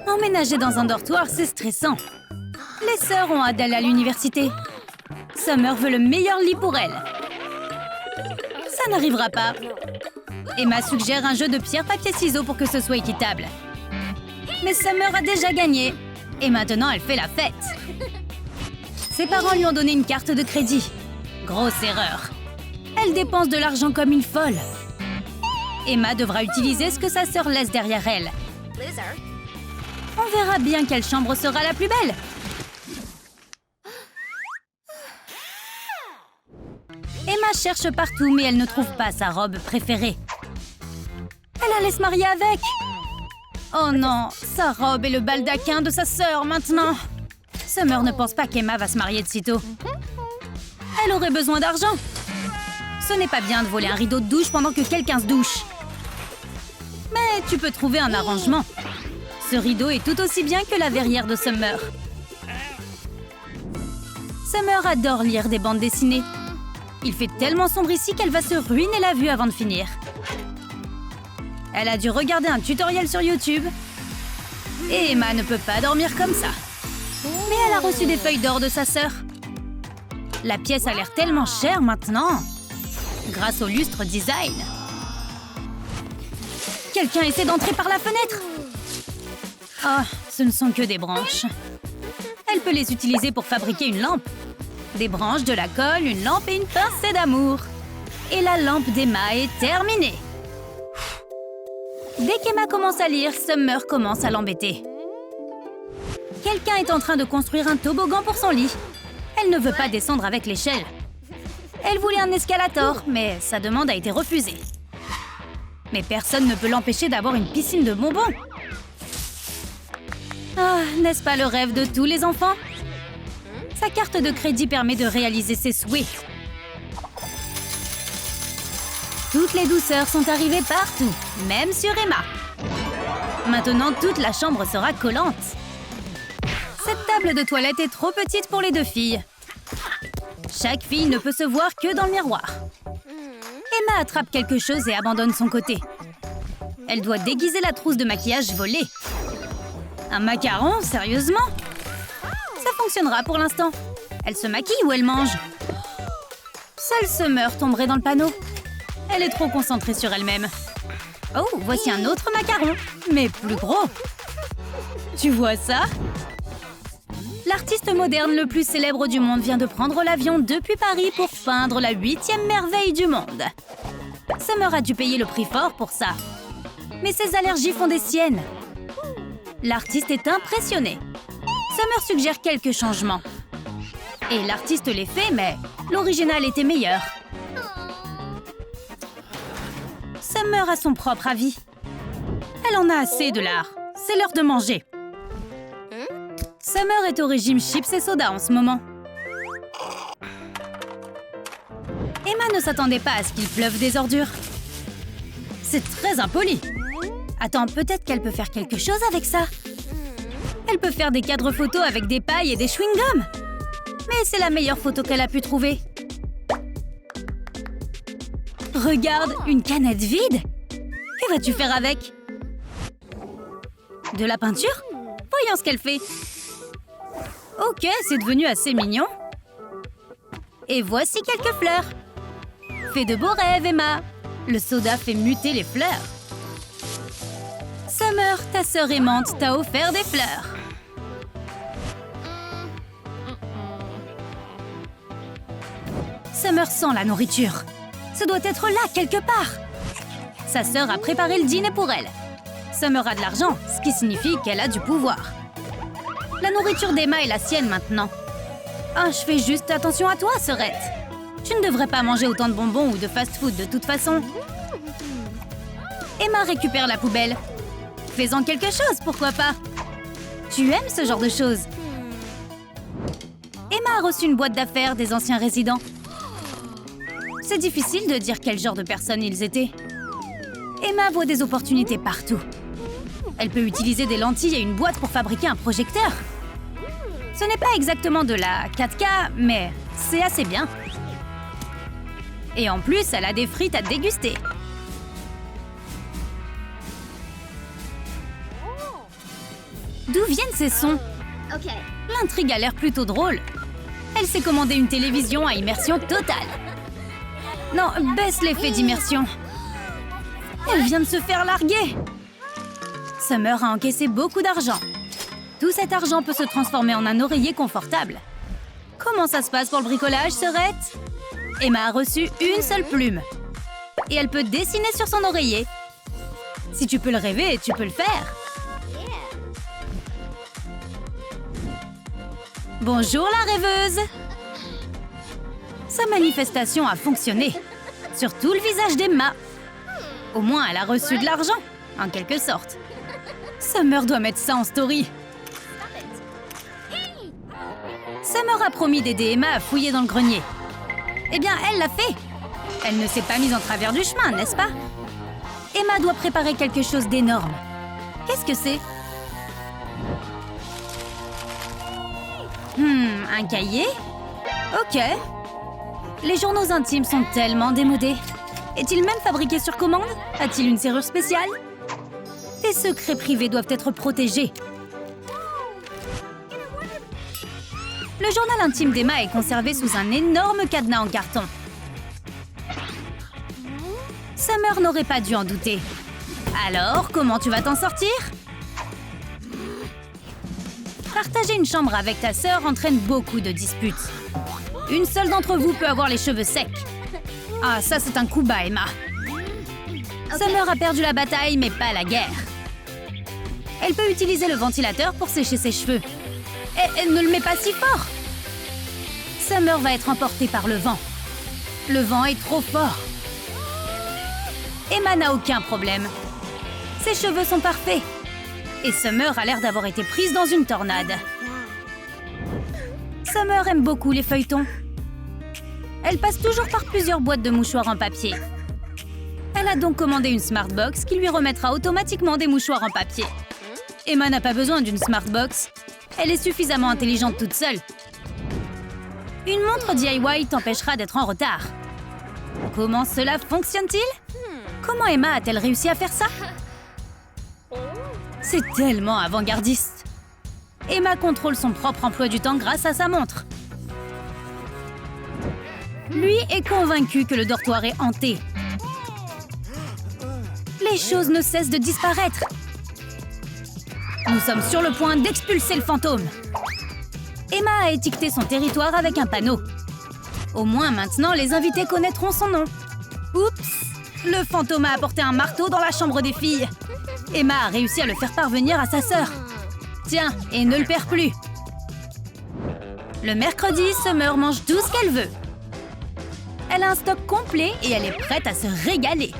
Emménager dans un dortoir, c'est stressant. Les sœurs ont hâte d'aller à l'université. Summer veut le meilleur lit pour elle. Ça n'arrivera pas. Emma suggère un jeu de pierre-papier-ciseaux pour que ce soit équitable. Mais Summer a déjà gagné. Et maintenant, elle fait la fête. Ses parents lui ont donné une carte de crédit. Grosse erreur. Elle dépense de l'argent comme une folle. Emma devra utiliser ce que sa sœur laisse derrière elle. On verra bien quelle chambre sera la plus belle. Emma cherche partout, mais elle ne trouve pas sa robe préférée. Elle allait se marier avec. Oh non, sa robe et le baldaquin de sa sœur maintenant. Summer ne pense pas qu'Emma va se marier de sitôt. Elle aurait besoin d'argent. Ce n'est pas bien de voler un rideau de douche pendant que quelqu'un se douche. Mais tu peux trouver un arrangement. Ce rideau est tout aussi bien que la verrière de Summer. Summer adore lire des bandes dessinées. Il fait tellement sombre ici qu'elle va se ruiner la vue avant de finir. Elle a dû regarder un tutoriel sur YouTube. Et Emma ne peut pas dormir comme ça. Mais elle a reçu des feuilles d'or de sa sœur. La pièce a l'air tellement chère maintenant. Grâce au lustre design. Quelqu'un essaie d'entrer par la fenêtre. Oh, ce ne sont que des branches. Elle peut les utiliser pour fabriquer une lampe. Des branches, de la colle, une lampe et une pincée d'amour. Et la lampe d'Emma est terminée. Dès qu'Emma commence à lire, Summer commence à l'embêter. Quelqu'un est en train de construire un toboggan pour son lit. Elle ne veut pas descendre avec l'échelle. Elle voulait un escalator, mais sa demande a été refusée. Mais personne ne peut l'empêcher d'avoir une piscine de bonbons. Ah, n'est-ce pas le rêve de tous les enfants? Sa carte de crédit permet de réaliser ses souhaits. Toutes les douceurs sont arrivées partout, même sur Emma. Maintenant, toute la chambre sera collante. Cette table de toilette est trop petite pour les deux filles. Chaque fille ne peut se voir que dans le miroir. Emma attrape quelque chose et abandonne son côté. Elle doit déguiser la trousse de maquillage volée. Un macaron, sérieusement? Ça fonctionnera pour l'instant. Elle se maquille ou elle mange? Seule Summer tomberait dans le panneau. Elle est trop concentrée sur elle-même. Oh, voici un autre macaron, mais plus gros. Tu vois ça? L'artiste moderne le plus célèbre du monde vient de prendre l'avion depuis Paris pour peindre la 8e merveille du monde. Summer a dû payer le prix fort pour ça. Mais ses allergies font des siennes. L'artiste est impressionné. Summer suggère quelques changements. Et l'artiste les fait, mais l'original était meilleur. Summer a son propre avis. Elle en a assez de l'art. C'est l'heure de manger. Summer est au régime chips et soda en ce moment. Emma ne s'attendait pas à ce qu'il pleuve des ordures. C'est très impoli. Attends, peut-être qu'elle peut faire quelque chose avec ça. Elle peut faire des cadres photos avec des pailles et des chewing-gums. Mais c'est la meilleure photo qu'elle a pu trouver. Regarde, une canette vide. Que vas-tu faire avec? De la peinture? Voyons ce qu'elle fait. Ok, c'est devenu assez mignon. Et voici quelques fleurs. Fais de beaux rêves, Emma. Le soda fait muter les fleurs. Summer, ta sœur aimante, t'a offert des fleurs. Summer sent la nourriture. Ça doit être là, quelque part. Sa sœur a préparé le dîner pour elle. Summer a de l'argent, ce qui signifie qu'elle a du pouvoir. La nourriture d'Emma est la sienne maintenant. Ah, je fais juste attention à toi, sœurette. Tu ne devrais pas manger autant de bonbons ou de fast-food de toute façon. Emma récupère la poubelle. Fais-en quelque chose, pourquoi pas? Tu aimes ce genre de choses? Emma a reçu une boîte d'affaires des anciens résidents. C'est difficile de dire quel genre de personnes ils étaient. Emma voit des opportunités partout. Elle peut utiliser des lentilles et une boîte pour fabriquer un projecteur. Ce n'est pas exactement de la 4K, mais c'est assez bien. Et en plus, elle a des frites à déguster. D'où viennent ces sons? L'intrigue a l'air plutôt drôle. Elle s'est commandé une télévision à immersion totale. Non, baisse l'effet d'immersion. Elle vient de se faire larguer. Summer a encaissé beaucoup d'argent. Tout cet argent peut se transformer en un oreiller confortable. Comment ça se passe pour le bricolage, Sœurette? Emma a reçu une seule plume. Et elle peut dessiner sur son oreiller. Si tu peux le rêver, tu peux le faire. Bonjour la rêveuse! Sa manifestation a fonctionné. Sur tout le visage d'Emma. Au moins, elle a reçu de l'argent, en quelque sorte. Summer doit mettre ça en story. Summer a promis d'aider Emma à fouiller dans le grenier. Eh bien, elle l'a fait. Elle ne s'est pas mise en travers du chemin, n'est-ce pas? Emma doit préparer quelque chose d'énorme. Qu'est-ce que c'est? Un cahier? Ok. Les journaux intimes sont tellement démodés. Est-il même fabriqué sur commande? A-t-il une serrure spéciale? Tes secrets privés doivent être protégés. Le journal intime d'Emma est conservé sous un énorme cadenas en carton. Summer n'aurait pas dû en douter. Alors, comment tu vas t'en sortir? Partager une chambre avec ta sœur entraîne beaucoup de disputes. Une seule d'entre vous peut avoir les cheveux secs. Ah, ça c'est un coup bas, Emma. Summer a perdu la bataille, mais pas la guerre. Elle peut utiliser le ventilateur pour sécher ses cheveux. Et ne le mets pas si fort! Summer va être emportée par le vent. Le vent est trop fort. Emma n'a aucun problème. Ses cheveux sont parfaits. Et Summer a l'air d'avoir été prise dans une tornade. Summer aime beaucoup les feuilletons. Elle passe toujours par plusieurs boîtes de mouchoirs en papier. Elle a donc commandé une Smartbox qui lui remettra automatiquement des mouchoirs en papier. Emma n'a pas besoin d'une Smartbox. Elle est suffisamment intelligente toute seule. Une montre DIY t'empêchera d'être en retard. Comment cela fonctionne-t-il? Comment Emma a-t-elle réussi à faire ça? C'est tellement avant-gardiste. Emma contrôle son propre emploi du temps grâce à sa montre. Lui est convaincu que le dortoir est hanté. Les choses ne cessent de disparaître. Nous sommes sur le point d'expulser le fantôme. Emma a étiqueté son territoire avec un panneau. Au moins maintenant, les invités connaîtront son nom. Oups! Le fantôme a apporté un marteau dans la chambre des filles. Emma a réussi à le faire parvenir à sa sœur. Tiens, et ne le perds plus. Le mercredi, Summer mange tout ce qu'elle veut. Elle a un stock complet et elle est prête à se régaler.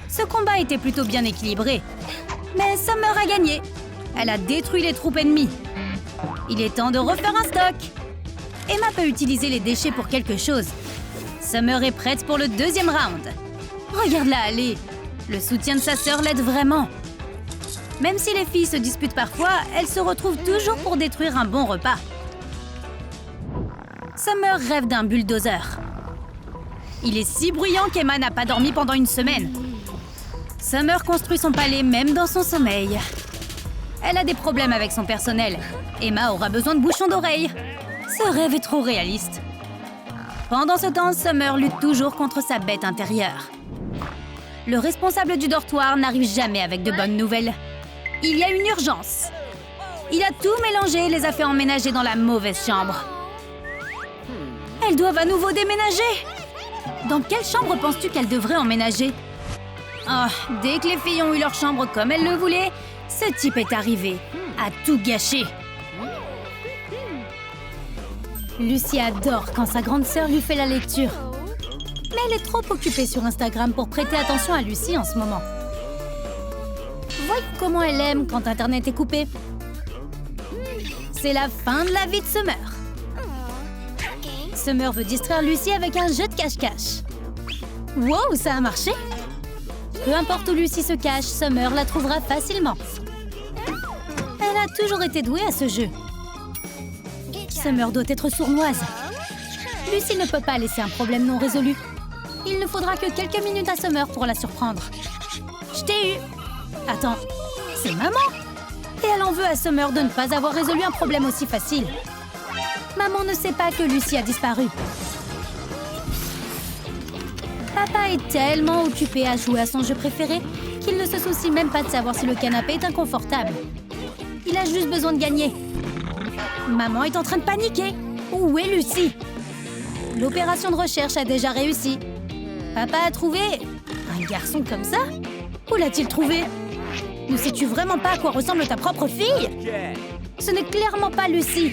Ce combat était plutôt bien équilibré. Mais Summer a gagné. Elle a détruit les troupes ennemies. Il est temps de refaire un stock. Emma peut utiliser les déchets pour quelque chose. Summer est prête pour le deuxième round. Regarde-la aller. Le soutien de sa sœur l'aide vraiment. Même si les filles se disputent parfois, elles se retrouvent toujours pour détruire un bon repas. Summer rêve d'un bulldozer. Il est si bruyant qu'Emma n'a pas dormi pendant une semaine. Summer construit son palais même dans son sommeil. Elle a des problèmes avec son personnel. Emma aura besoin de bouchons d'oreilles. Ce rêve est trop réaliste. Pendant ce temps, Summer lutte toujours contre sa bête intérieure. Le responsable du dortoir n'arrive jamais avec de bonnes nouvelles. Il y a une urgence. Il a tout mélangé et les a fait emménager dans la mauvaise chambre. Elles doivent à nouveau déménager. Dans quelle chambre penses-tu qu'elles devraient emménager? Oh, dès que les filles ont eu leur chambre comme elles le voulaient, ce type est arrivé, à tout gâcher. Lucy adore quand sa grande sœur lui fait la lecture. Mais elle est trop occupée sur Instagram pour prêter attention à Lucy en ce moment. Voyons comment elle aime quand Internet est coupé. C'est la fin de la vie de Summer. Summer veut distraire Lucy avec un jeu de cache-cache. Wow, ça a marché! Peu importe où Lucy se cache, Summer la trouvera facilement. Elle a toujours été douée à ce jeu. Summer doit être sournoise. Lucy ne peut pas laisser un problème non résolu. Il ne faudra que quelques minutes à Summer pour la surprendre. Je t'ai eu! Attends, c'est maman! Et elle en veut à Summer de ne pas avoir résolu un problème aussi facile. Maman ne sait pas que Lucy a disparu. Papa est tellement occupé à jouer à son jeu préféré qu'il ne se soucie même pas de savoir si le canapé est inconfortable. Il a juste besoin de gagner. Maman est en train de paniquer. Où est Lucy? L'opération de recherche a déjà réussi. Papa a trouvé un garçon comme ça? Où l'a-t-il trouvé? Ne sais-tu vraiment pas à quoi ressemble ta propre fille? Ce n'est clairement pas Lucy.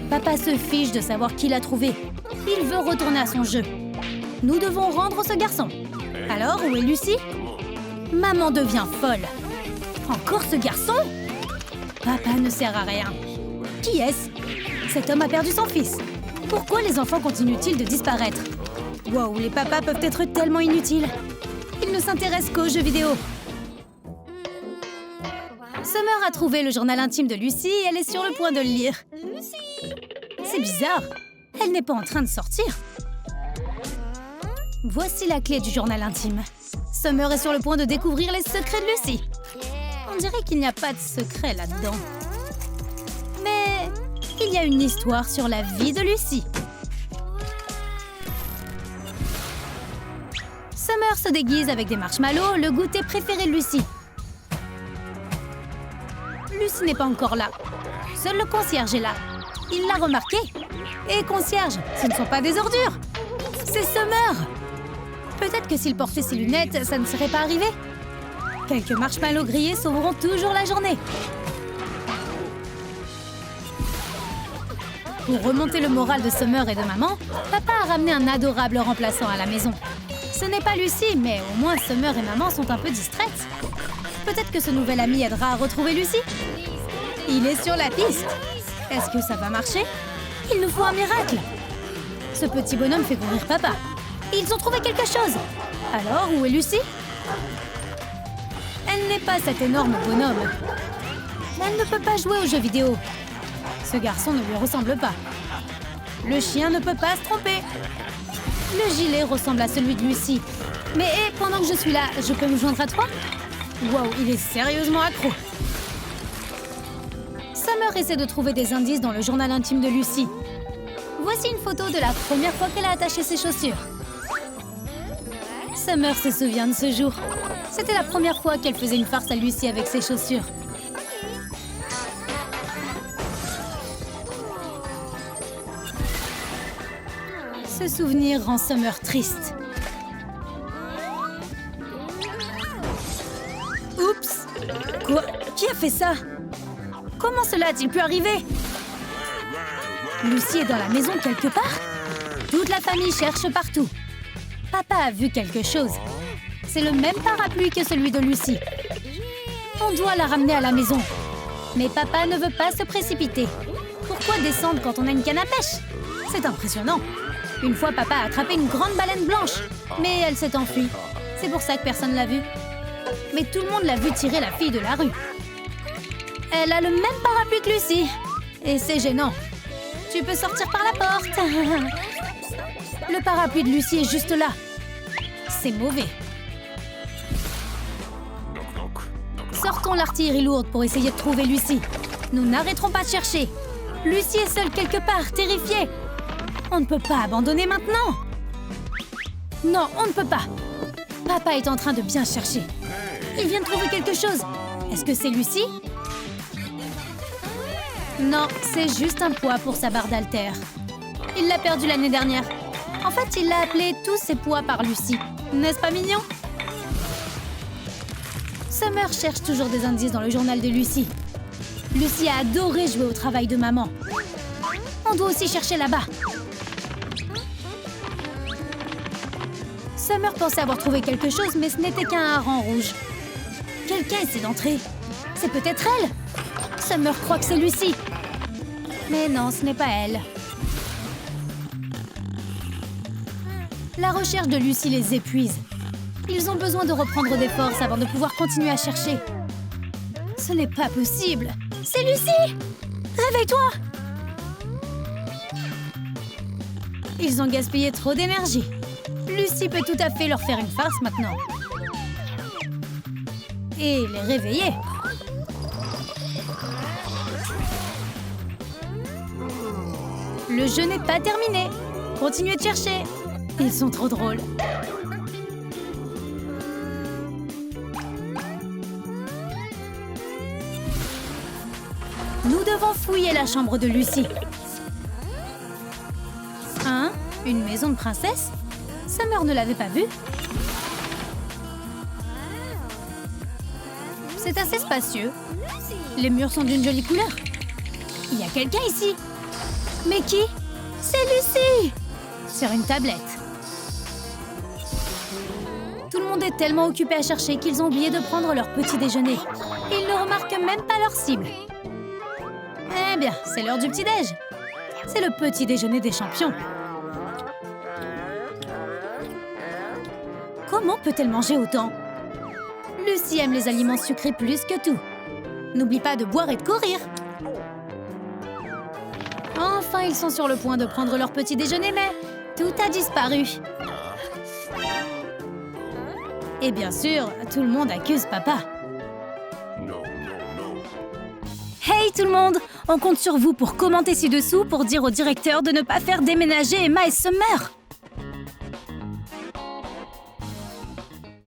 Papa se fiche de savoir qui l'a trouvé. Il veut retourner à son jeu. Nous devons rendre ce garçon. Alors, où est Lucy? Maman devient folle. Encore ce garçon? Papa ne sert à rien. Qui est-ce? Cet homme a perdu son fils. Pourquoi les enfants continuent-ils de disparaître? Wow, les papas peuvent être tellement inutiles. Ils ne s'intéressent qu'aux jeux vidéo. Summer a trouvé le journal intime de Lucy et elle est sur le point de le lire. C'est bizarre. Elle n'est pas en train de sortir. Voici la clé du journal intime. Summer est sur le point de découvrir les secrets de Lucy. On dirait qu'il n'y a pas de secret là-dedans. Mais il y a une histoire sur la vie de Lucy. Summer se déguise avec des marshmallows, le goûter préféré de Lucy. Lucy n'est pas encore là. Seul le concierge est là. Il l'a remarqué. Et concierge, ce ne sont pas des ordures. C'est Summer. Peut-être que s'il portait ses lunettes, ça ne serait pas arrivé. Quelques marshmallows grillés sauveront toujours la journée. Pour remonter le moral de Summer et de maman, papa a ramené un adorable remplaçant à la maison. Ce n'est pas Lucy, mais au moins Summer et maman sont un peu distraites. Peut-être que ce nouvel ami aidera à retrouver Lucy. Il est sur la piste. Est-ce que ça va marcher? Il nous faut un miracle. Ce petit bonhomme fait courir papa. Ils ont trouvé quelque chose. Alors, où est Lucy? Elle n'est pas cet énorme bonhomme. Elle ne peut pas jouer aux jeux vidéo. Ce garçon ne lui ressemble pas. Le chien ne peut pas se tromper. Le gilet ressemble à celui de Lucy. Mais pendant que je suis là, je peux me joindre à toi? Wow, il est sérieusement accro. Summer essaie de trouver des indices dans le journal intime de Lucy. Voici une photo de la première fois qu'elle a attaché ses chaussures. Summer se souvient de ce jour. C'était la première fois qu'elle faisait une farce à Lucy avec ses chaussures. Ce souvenir rend Summer triste. Oups! Quoi? Qui a fait ça? Comment cela a-t-il pu arriver? Lucy est dans la maison quelque part? Toute la famille cherche partout. Papa a vu quelque chose. C'est le même parapluie que celui de Lucy. On doit la ramener à la maison. Mais papa ne veut pas se précipiter. Pourquoi descendre quand on a une canne à pêche? C'est impressionnant. Une fois, papa a attrapé une grande baleine blanche. Mais elle s'est enfuie. C'est pour ça que personne ne l'a vue. Mais tout le monde l'a vue tirer la fille de la rue. Elle a le même parapluie que Lucy. Et c'est gênant. Tu peux sortir par la porte. Le parapluie de Lucy est juste là. C'est mauvais. Sortons l'artillerie lourde pour essayer de trouver Lucy. Nous n'arrêterons pas de chercher. Lucy est seule quelque part, terrifiée. On ne peut pas abandonner maintenant. Non, on ne peut pas. Papa est en train de bien chercher. Il vient de trouver quelque chose. Est-ce que c'est Lucy? Non, c'est juste un poids pour sa barre d'haltère. Il l'a perdu l'année dernière. En fait, il l'a appelé tous ses poids par Lucy. N'est-ce pas mignon? Summer cherche toujours des indices dans le journal de Lucy. Lucy a adoré jouer au travail de maman. On doit aussi chercher là-bas. Summer pensait avoir trouvé quelque chose, mais ce n'était qu'un hareng rouge. Quelqu'un essaie d'entrer. C'est peut-être elle. Summer croit que c'est Lucy. Mais non, ce n'est pas elle. La recherche de Lucy les épuise. Ils ont besoin de reprendre des forces avant de pouvoir continuer à chercher. Ce n'est pas possible. C'est Lucy! Réveille-toi! Ils ont gaspillé trop d'énergie. Lucy peut tout à fait leur faire une farce maintenant. Et les réveiller. Le jeu n'est pas terminé. Continuez de chercher. Ils sont trop drôles. Nous devons fouiller la chambre de Lucie. Hein? Une maison de princesse? Summer ne l'avait pas vue. C'est assez spacieux. Les murs sont d'une jolie couleur. Il y a quelqu'un ici. Mais qui? C'est Lucie! Sur une tablette. Tout le monde est tellement occupé à chercher qu'ils ont oublié de prendre leur petit déjeuner. Et ils ne remarquent même pas leur cible. Eh bien, c'est l'heure du petit-déj. C'est le petit déjeuner des champions. Comment peut-elle manger autant? Lucie aime les aliments sucrés plus que tout. N'oublie pas de boire et de courir. Enfin, ils sont sur le point de prendre leur petit déjeuner, mais tout a disparu. Et bien sûr, tout le monde accuse papa. Hey tout le monde! On compte sur vous pour commenter ci-dessous pour dire au directeur de ne pas faire déménager Emma et Summer.